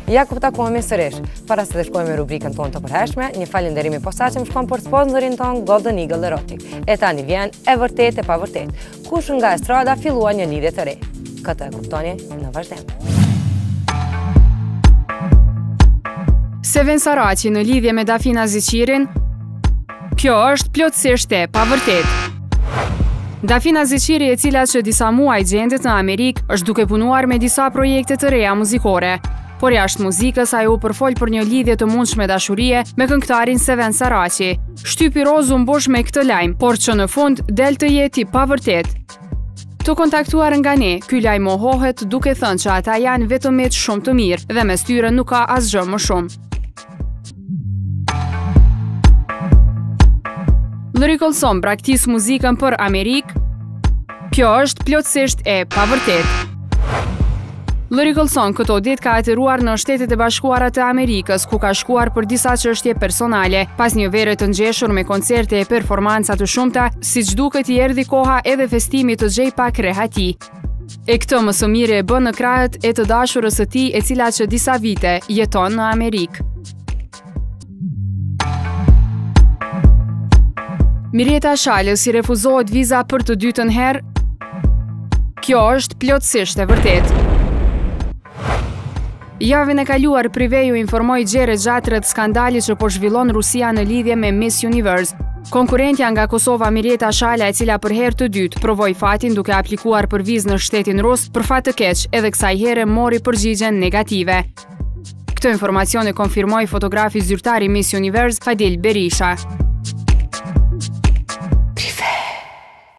Ja ku takohemi sërish. Para se të shkojmë me rubrikën tonë të përhershme, një falënderim i posaçëm shkon për sponsorin tonë Golden Eagle Erotic. E tani vjen e vërtet e pa vërtet. Kush nga estrada fillua një lidhje të re? Këtë e kuptoni në vazhdim. Seven Saraci në lidhje me Dafina Zeqirin, kjo është plotësisht e pavërtet. Dafina Zeqiri, e cila që disa muaj gjendet në Amerikë, është duke punuar me disa projekte të reja muzikore. Por jashtë muzikës, ajo u përfol për një lidhje të mundshme dashurie me këngëtarin Seven Saraci. Shtypi Rozu mbosh me këtë lajm, por që në fund del të jeti pavërtet. Të kontaktuar nga ne, ky lajm mohohet duke thënë që ata janë vetëmet shumë të mirë dhe mes tyre nuk ka asgjë më shumë. Lyrical Song braktis muzikën për Amerikë, kjo është plotësisht e pavërtet. Lyrical Song këto ditë ka ateruar në Shtetet e Bashkuara të Amerikës, ku ka shkuar për disa çështje personale, pas një vere të ngjeshur me koncerte e performanca të shumta, siç duket I erdhi koha edhe festimit të J-Pak Rehati. E këtë më së miri e bën në krahët e të dashurës së tij, e cila që disa vite jeton në Amerikë. Mirjeta Shalës I refuzohet viza për të dytën herë, kjo është plotësisht e vërtet. Javën e kaluar Priveju informoi gjere gjatë rreth skandalit që po zhvillon Rusia në lidhje me Miss Universe. Konkurrentja nga Kosova Mirjeta Shala, e cila për herë të dytë provoi fatin duke aplikuar për vizë në shtetin rus, për fat të keq edhe kësaj here mori përgjigjen negative. Këtë informacion e konfirmoi fotografi zyrtar I Miss Universe Fadil Berisha.